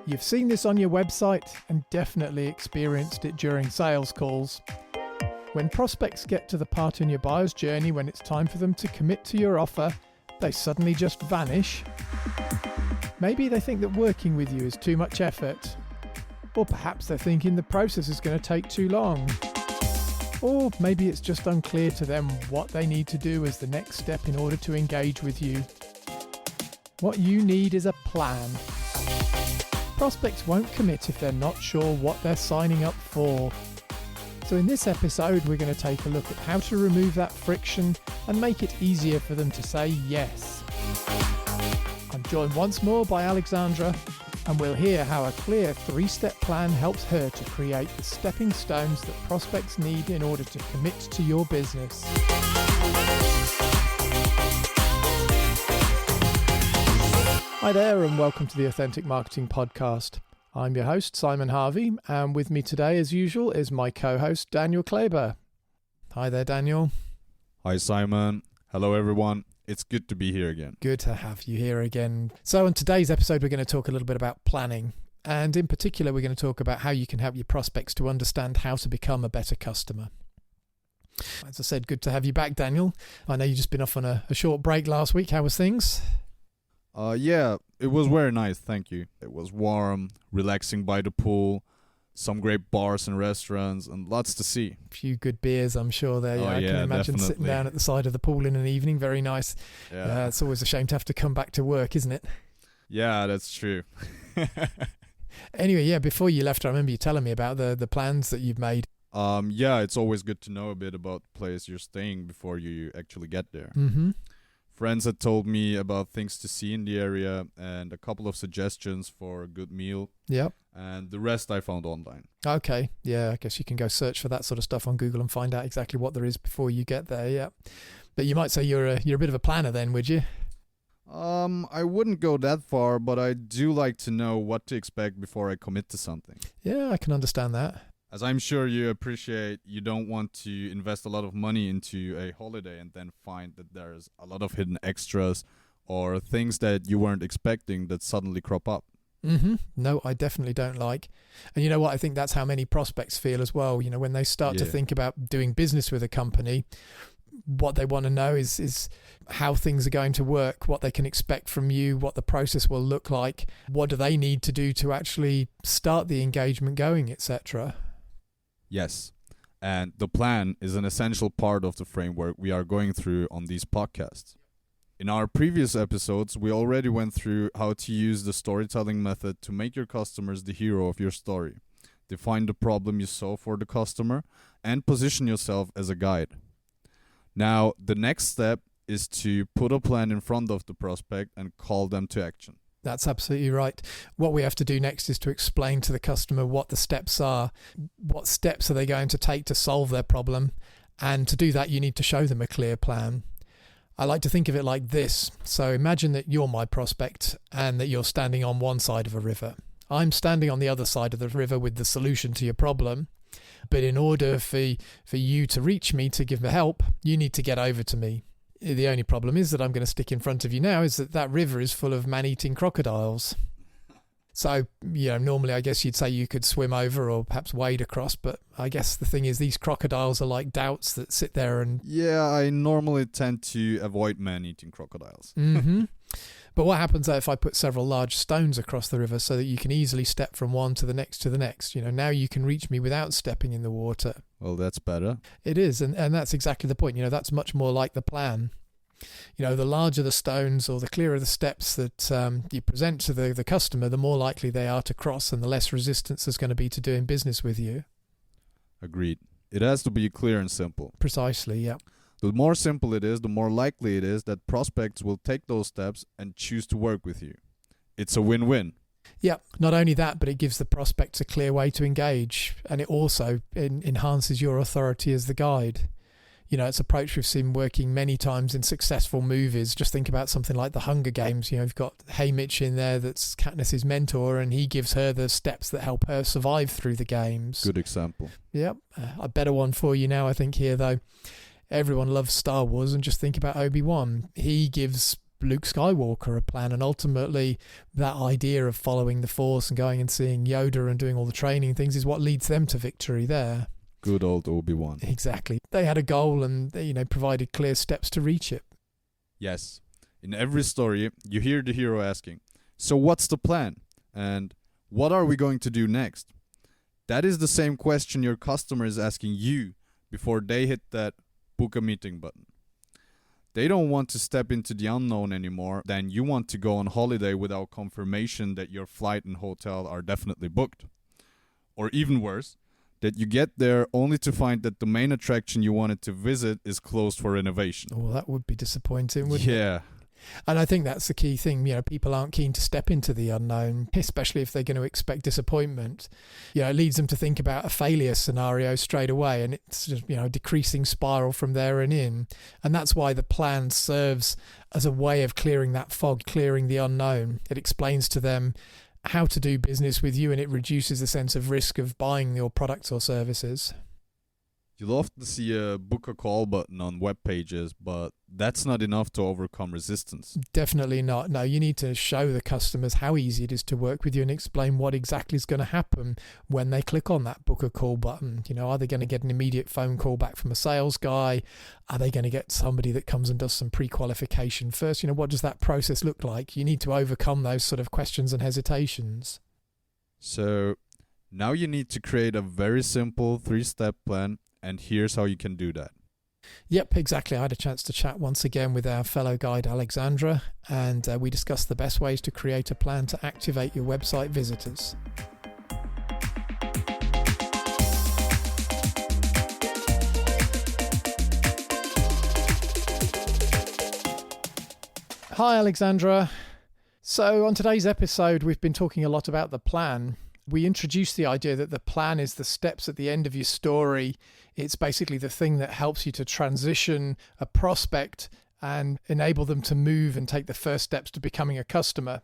You've seen this on your website and definitely experienced it during sales calls. When prospects get to the part in your buyer's journey when it's time for them to commit to your offer, they suddenly just vanish. Maybe they think that working with you is too much effort. Or perhaps they're thinking the process is going to take too long. Or maybe it's just unclear to them what they need to do as the next step in order to engage with you. What you need is a plan. Prospects won't commit if they're not sure what they're signing up for. So in this episode, we're going to take a look at how to remove that friction and make it easier for them to say yes. I'm joined once more by Alexandra, and we'll hear how a clear 3-step plan helps her to create the stepping stones that prospects need in order to commit to your business. Hi there, and welcome to the Authentic Marketing Podcast. I'm your host, Simon Harvey, and with me today, as usual, is my co-host, Daniel Kleber. Hi there, Daniel. Hi, Simon. Hello, everyone. It's good to be here again. Good to have you here again. So on today's episode, we're going to talk a little bit about planning. And in particular, we're going to talk about how you can help your prospects to understand how to become a better customer. As I said, good to have you back, Daniel. I know you've just been off on a short break last week. How was things? Yeah, it was very nice, thank you. It was warm, relaxing by the pool, some great bars and restaurants, and lots to see. A few good beers, I'm sure there. I can imagine definitely. Sitting down at the side of the pool in an evening. Very nice. Yeah. It's always a shame to have to come back to work, isn't it? Yeah, that's true. Anyway, yeah, before you left, I remember you telling me about the plans that you've made. Yeah, it's always good to know a bit about the place you're staying before you actually get there. Mm-hmm. Friends had told me about things to see in the area and a couple of suggestions for a good meal. Yep. And the rest I found online. Okay. Yeah, I guess you can go search for that sort of stuff on Google and find out exactly what there is before you get there. Yeah. But you might say you're a bit of a planner then, would you? I wouldn't go that far, but I do like to know what to expect before I commit to something. Yeah, I can understand that. As I'm sure you appreciate, you don't want to invest a lot of money into a holiday and then find that there's a lot of hidden extras or things that you weren't expecting that suddenly crop up. Mm-hmm. No, I definitely don't like. And you know what? I think that's how many prospects feel as well. You know, when they start to think about doing business with a company, what they want to know is how things are going to work, what they can expect from you, what the process will look like, what do they need to do to actually start the engagement going, etc. Yes, and the plan is an essential part of the framework we are going through on these podcasts. In our previous episodes, we already went through how to use the storytelling method to make your customers the hero of your story, define the problem you solve for the customer, and position yourself as a guide. Now, the next step is to put a plan in front of the prospect and call them to action. That's absolutely right. What we have to do next is to explain to the customer what the steps are. What steps are they going to take to solve their problem? And to do that, you need to show them a clear plan. I like to think of it like this. So imagine that you're my prospect and that you're standing on one side of a river. I'm standing on the other side of the river with the solution to your problem. But in order for you to reach me, to give me help, you need to get over to me. The only problem is that I'm going to stick in front of you now is that river is full of man-eating crocodiles. So, normally I guess you'd say you could swim over or perhaps wade across, but I guess the thing is these crocodiles are like doubts that sit there and... Yeah, I normally tend to avoid man-eating crocodiles. Mm-hmm. But what happens if I put several large stones across the river so that you can easily step from one to the next to the next? Now you can reach me without stepping in the water. Well, that's better. It is, and that's exactly the point. That's much more like the plan. The larger the stones or the clearer the steps that you present to the customer, the more likely they are to cross and the less resistance there's going to be to doing business with you. Agreed. It has to be clear and simple. Precisely, yeah. The more simple it is, the more likely it is that prospects will take those steps and choose to work with you. It's a win-win. Yeah, not only that, but it gives the prospects a clear way to engage, and it also enhances your authority as the guide. It's an approach we've seen working many times in successful movies. Just think about something like The Hunger Games. You've got Haymitch in there that's Katniss's mentor, and he gives her the steps that help her survive through the games. Good example. Yep. A better one for you now, I think, here, though. Everyone loves Star Wars, and just think about Obi-Wan. He gives Luke Skywalker a plan, and ultimately that idea of following the Force and going and seeing Yoda and doing all the training things is what leads them to victory there. Good old Obi-Wan. Exactly. They had a goal and they, provided clear steps to reach it. Yes. In every story, you hear the hero asking, "So what's the plan? And what are we going to do next?" That is the same question your customer is asking you before they hit that book a meeting button. They don't want to step into the unknown anymore than you want to go on holiday without confirmation that your flight and hotel are definitely booked. Or even worse, that you get there only to find that the main attraction you wanted to visit is closed for renovation. Well, that would be disappointing, wouldn't it? Yeah. And I think that's the key thing. People aren't keen to step into the unknown, especially if they're going to expect disappointment. It leads them to think about a failure scenario straight away, and it's just, a decreasing spiral from there and in. And that's why the plan serves as a way of clearing that fog, clearing the unknown. It explains to them how to do business with you, and it reduces the sense of risk of buying your products or services. You'll often see a book a call button on web pages, but that's not enough to overcome resistance. Definitely not. No, you need to show the customers how easy it is to work with you and explain what exactly is going to happen when they click on that book a call button. Are they going to get an immediate phone call back from a sales guy? Are they going to get somebody that comes and does some pre-qualification first? What does that process look like? You need to overcome those sort of questions and hesitations. So now you need to create a very simple 3-step plan. And here's how you can do that. Yep, exactly. I had a chance to chat once again with our fellow guide, Alexandra, and we discussed the best ways to create a plan to activate your website visitors. Hi, Alexandra. So on today's episode, we've been talking a lot about the plan. We introduced the idea that the plan is the steps at the end of your story. It's basically the thing that helps you to transition a prospect and enable them to move and take the first steps to becoming a customer.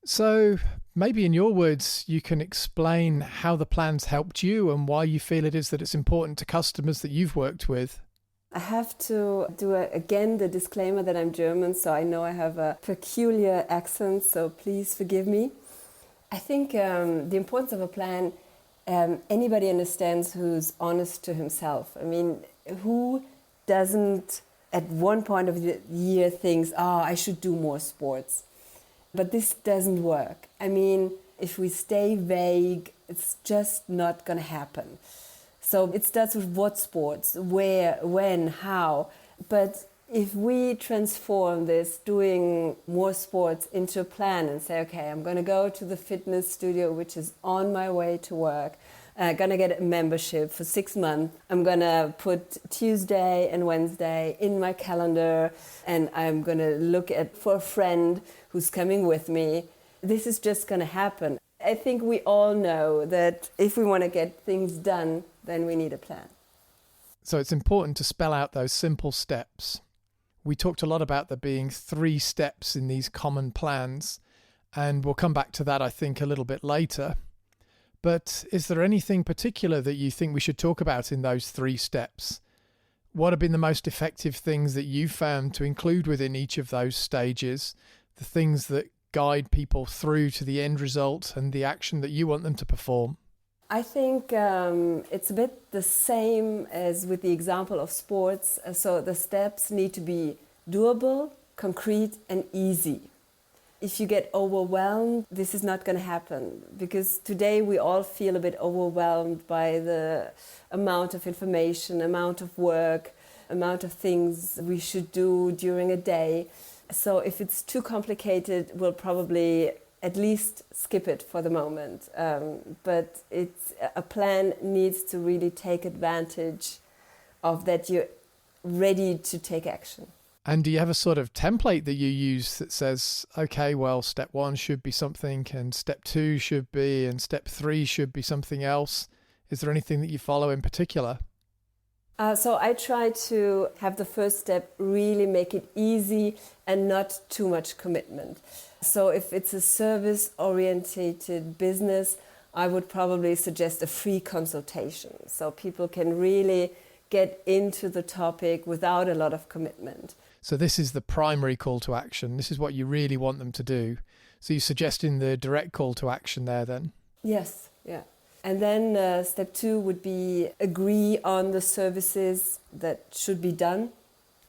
So maybe in your words, you can explain how the plan's helped you and why you feel it is that it's important to customers that you've worked with. I have to do again the disclaimer that I'm German, so I know I have a peculiar accent, so please forgive me. I think the importance of a plan, anybody understands who's honest to himself. I mean, who doesn't at one point of the year thinks, I should do more sports. But this doesn't work. I mean, if we stay vague, it's just not going to happen. So it starts with what sports, where, when, how. But if we transform this doing more sports into a plan and say, okay, I'm going to go to the fitness studio, which is on my way to work. I'm going to get a membership for 6 months. I'm going to put Tuesday and Wednesday in my calendar, and I'm going to look for a friend who's coming with me. This is just going to happen. I think we all know that if we want to get things done, then we need a plan. So it's important to spell out those simple steps. We talked a lot about there being 3 steps in these common plans, and we'll come back to that, I think, a little bit later. But is there anything particular that you think we should talk about in those 3 steps? What have been the most effective things that you've found to include within each of those stages, the things that guide people through to the end result and the action that you want them to perform? I think it's a bit the same as with the example of sports. So the steps need to be doable, concrete, and easy. If you get overwhelmed, this is not going to happen, because today we all feel a bit overwhelmed by the amount of information, amount of work, amount of things we should do during a day. So if it's too complicated, we'll probably at least skip it for the moment. But a plan needs to really take advantage of that you're ready to take action. And do you have a sort of template that you use that says, okay, well, step 1 should be something, and step 2 should be, and step 3 should be something else? Is there anything that you follow in particular? So I try to have the first step really make it easy and not too much commitment. So if it's a service-orientated business, I would probably suggest a free consultation, so people can really get into the topic without a lot of commitment. So this is the primary call to action. This is what you really want them to do. So you're suggesting the direct call to action there then? Yes, yeah. And then step 2 would be agree on the services that should be done.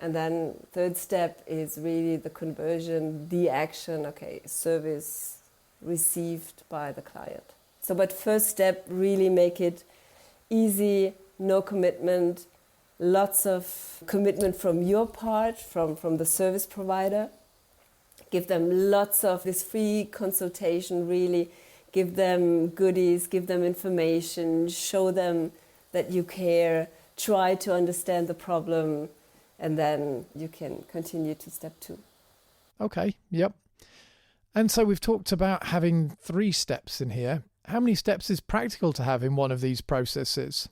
And then third step is really the conversion, the action, okay, service received by the client. So, but first step, really make it easy, no commitment, lots of commitment from your part, from the service provider. Give them lots of this free consultation, really give them goodies, give them information, show them that you care, try to understand the problem, and then you can continue to step 2. Okay, yep. And so we've talked about having 3 steps in here. How many steps is practical to have in one of these processes?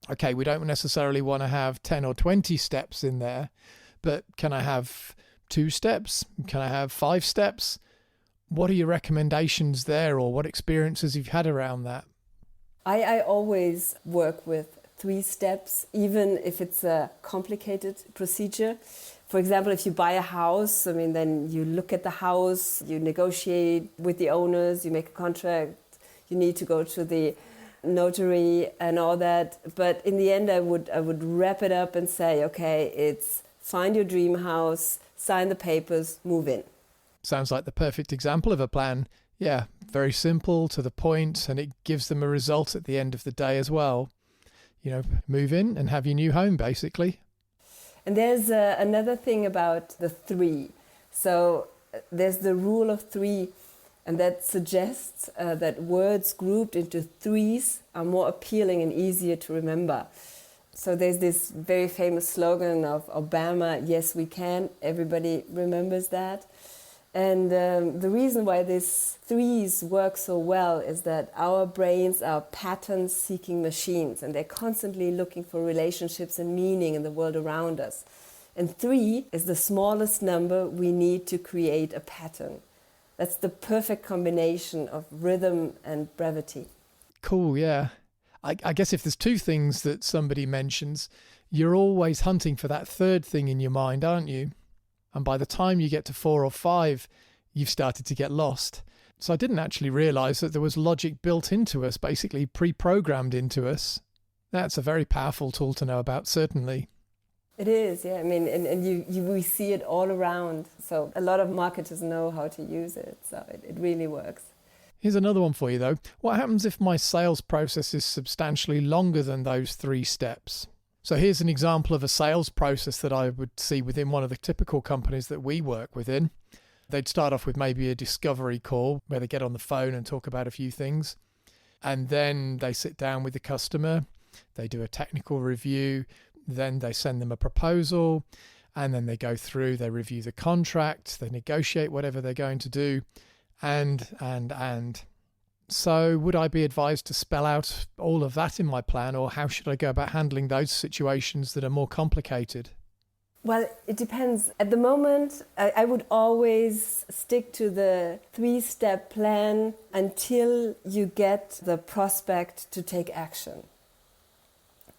Okay, we don't necessarily want to have 10 or 20 steps in there, but can I have 2 steps? Can I have 5 steps? What are your recommendations there, or what experiences you've had around that? I always work with 3 steps, even if it's a complicated procedure. For example, if you buy a house, then you look at the house, you negotiate with the owners, you make a contract, you need to go to the notary and all that. But in the end, I would wrap it up and say, okay, it's find your dream house, sign the papers, move in. Sounds like the perfect example of a plan. Yeah, very simple, to the point, and it gives them a result at the end of the day as well. Move in and have your new home, basically. And there's another thing about the 3. So there's the rule of 3, and that suggests that words grouped into 3s are more appealing and easier to remember. So there's this very famous slogan of Obama, yes, we can. Everybody remembers that. And the reason why these 3s work so well is that our brains are pattern-seeking machines, and they're constantly looking for relationships and meaning in the world around us. And 3 is the smallest number we need to create a pattern. That's the perfect combination of rhythm and brevity. Cool, yeah. I guess if there's 2 things that somebody mentions, you're always hunting for that third thing in your mind, aren't you? And by the time you get to 4 or 5, you've started to get lost. So I didn't actually realise that there was logic built into us, basically pre-programmed into us. That's a very powerful tool to know about, certainly. It is, yeah. We see it all around. So a lot of marketers know how to use it. So it really works. Here's another one for you, though. What happens if my sales process is substantially longer than those 3 steps? So here's an example of a sales process that I would see within one of the typical companies that we work within. They'd start off with maybe a discovery call where they get on the phone and talk about a few things. And then they sit down with the customer, they do a technical review, then they send them a proposal, and then they go through, they review the contract, they negotiate whatever they're going to do, and. So would I be advised to spell out all of that in my plan, or how should I go about handling those situations that are more complicated? Well, it depends. At the moment, I would always stick to the 3-step plan until you get the prospect to take action.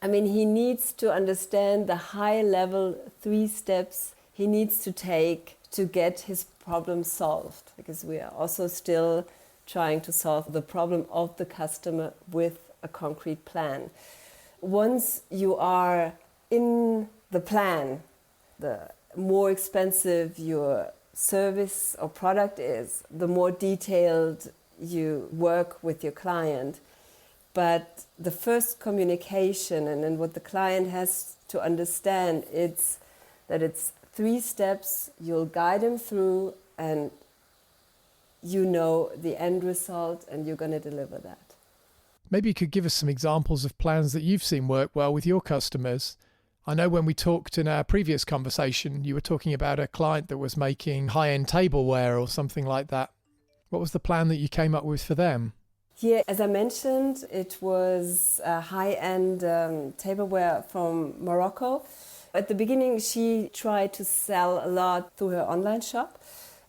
He needs to understand the high-level 3 steps he needs to take to get his problem solved, because we are also still trying to solve the problem of the customer with a concrete plan. Once you are in the plan, the more expensive your service or product is, the more detailed you work with your client. But the first communication and what the client has to understand, it's 3 steps, you'll guide him through, and you know the end result, and you're going to deliver that. Maybe you could give us some examples of plans that you've seen work well with your customers. I know when we talked in our previous conversation, you were talking about a client that was making high-end tableware or something like that. What was the plan that you came up with for them? Yeah, as I mentioned, it was a high-end tableware from Morocco. At the beginning, she tried to sell a lot through her online shop.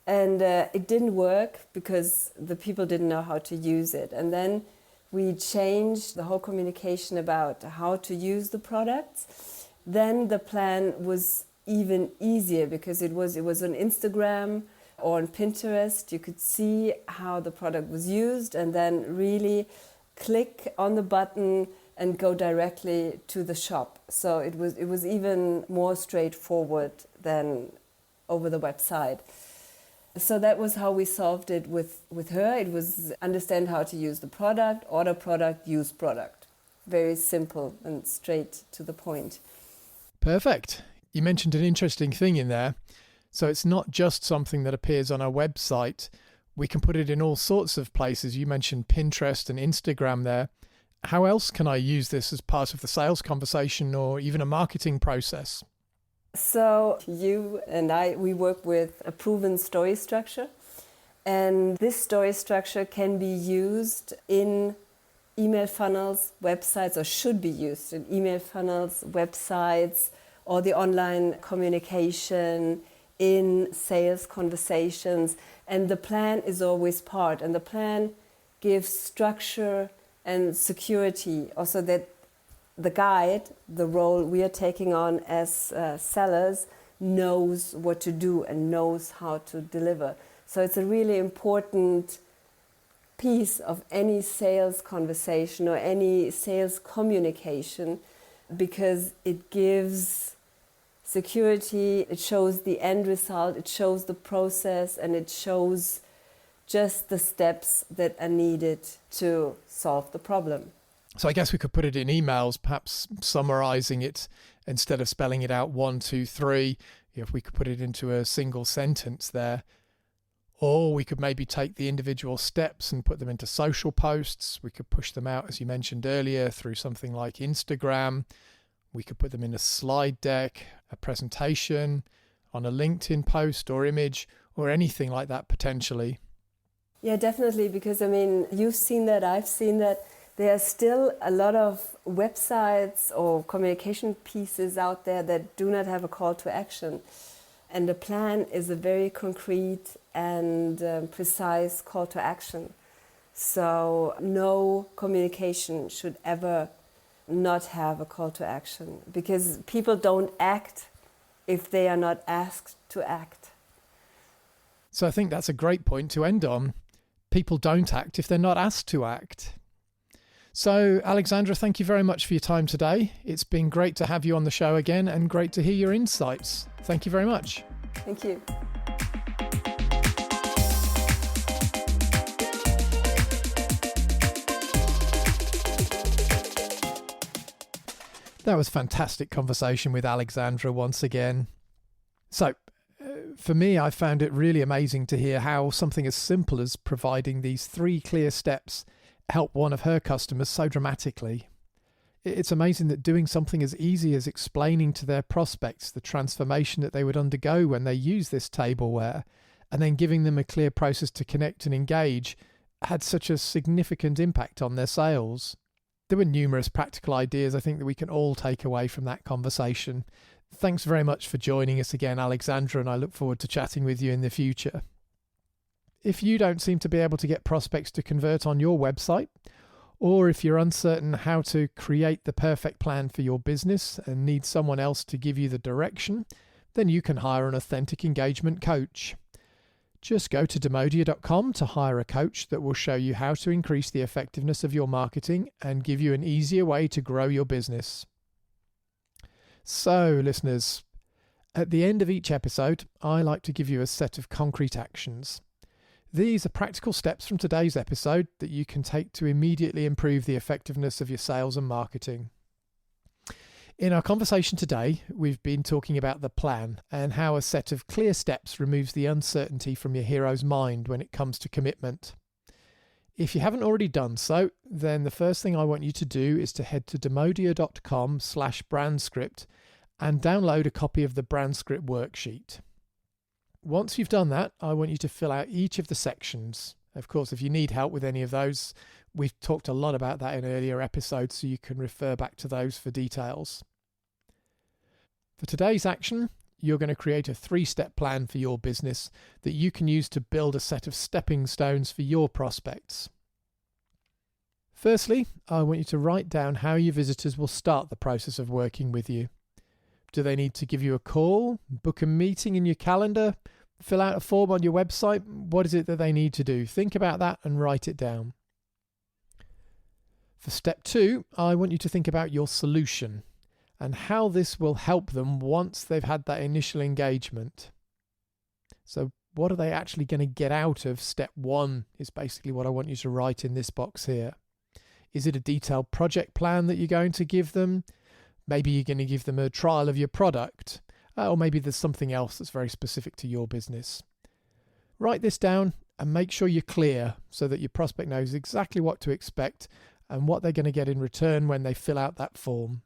And it didn't work because the people didn't know how to use it. And then we changed the whole communication about how to use the products. Then the plan was even easier because it was on Instagram or on Pinterest. You could see how the product was used and then really click on the button and go directly to the shop. So it was even more straightforward than over the website. So that was how we solved it with her. It was understand how to use the product, order product, use product. Very simple and straight to the point. Perfect. You mentioned an interesting thing in there. So it's not just something that appears on our website. We can put it in all sorts of places. You mentioned Pinterest and Instagram there. How else can I use this as part of the sales conversation or even a marketing process? So you and I, we work with a proven story structure. And this story structure can be used in email funnels, websites, or should be used in email funnels, websites, or the online communication, in sales conversations. And the plan is always part. And the plan gives structure and security. Also that the guide, the role we are taking on as sellers, knows what to do and knows how to deliver. So it's a really important piece of any sales conversation or any sales communication because it gives security, it shows the end result, it shows the process, and it shows just the steps that are needed to solve the problem. So I guess we could put it in emails, perhaps summarizing it instead of spelling it out 1, 2, 3. If we could put it into a single sentence there. Or we could maybe take the individual steps and put them into social posts. We could push them out, as you mentioned earlier, through something like Instagram. We could put them in a slide deck, a presentation, on a LinkedIn post or image, or anything like that potentially. Yeah, definitely, because I mean, you've seen that, I've seen that. There are still a lot of websites or communication pieces out there that do not have a call to action. And the plan is a very concrete and precise call to action. So no communication should ever not have a call to action because people don't act if they are not asked to act. So I think that's a great point to end on. People don't act if they're not asked to act. So, Alexandra, thank you very much for your time today. It's been great to have you on the show again and great to hear your insights. Thank you very much. Thank you. That was a fantastic conversation with Alexandra once again. So, for me, I found it really amazing to hear how something as simple as providing these 3 clear steps help one of her customers so dramatically. It's amazing that doing something as easy as explaining to their prospects the transformation that they would undergo when they use this tableware, and then giving them a clear process to connect and engage, had such a significant impact on their sales. There were numerous practical ideas I think that we can all take away from that conversation. Thanks very much for joining us again, Alexandra, and I look forward to chatting with you in the future. If you don't seem to be able to get prospects to convert on your website, or if you're uncertain how to create the perfect plan for your business and need someone else to give you the direction, then you can hire an authentic engagement coach. Just go to demodia.com to hire a coach that will show you how to increase the effectiveness of your marketing and give you an easier way to grow your business. So, listeners, at the end of each episode, I like to give you a set of concrete actions. These are practical steps from today's episode that you can take to immediately improve the effectiveness of your sales and marketing. In our conversation today, we've been talking about the plan and how a set of clear steps removes the uncertainty from your hero's mind when it comes to commitment. If you haven't already done so, then the first thing I want you to do is to head to demodia.com/brandscript and download a copy of the BrandScript worksheet. Once you've done that, I want you to fill out each of the sections. Of course, if you need help with any of those, we've talked a lot about that in earlier episodes, so you can refer back to those for details. For today's action, you're going to create a 3-step plan for your business that you can use to build a set of stepping stones for your prospects. Firstly, I want you to write down how your visitors will start the process of working with you. Do they need to give you a call, book a meeting in your calendar, fill out a form on your website? What is it that they need to do? Think about that and write it down. For step 2, I want you to think about your solution and how this will help them once they've had that initial engagement. So what are they actually going to get out of step 1 is basically what I want you to write in this box here. Is it a detailed project plan that you're going to give them? Maybe you're going to give them a trial of your product, or maybe there's something else that's very specific to your business. Write this down and make sure you're clear so that your prospect knows exactly what to expect and what they're going to get in return when they fill out that form.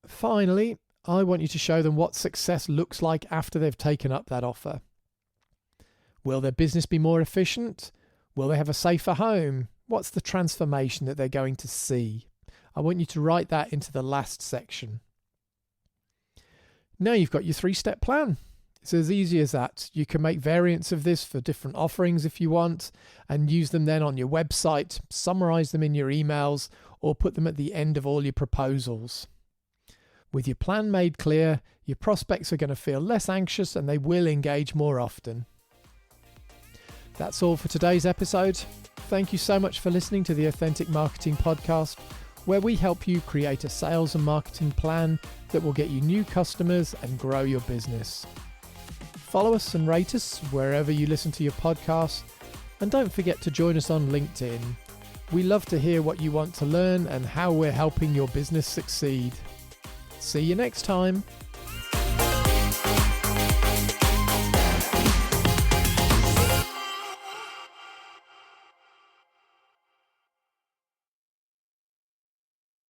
Finally, I want you to show them what success looks like after they've taken up that offer. Will their business be more efficient? Will they have a safer home? What's the transformation that they're going to see? I want you to write that into the last section. Now you've got your 3-step plan. It's as easy as that. You can make variants of this for different offerings if you want and use them then on your website, summarize them in your emails, or put them at the end of all your proposals. With your plan made clear, your prospects are going to feel less anxious and they will engage more often. That's all for today's episode. Thank you so much for listening to the Authentic Marketing Podcast, where we help you create a sales and marketing plan that will get you new customers and grow your business. Follow us and rate us wherever you listen to your podcasts, and don't forget to join us on LinkedIn. We love to hear what you want to learn and how we're helping your business succeed. See you next time.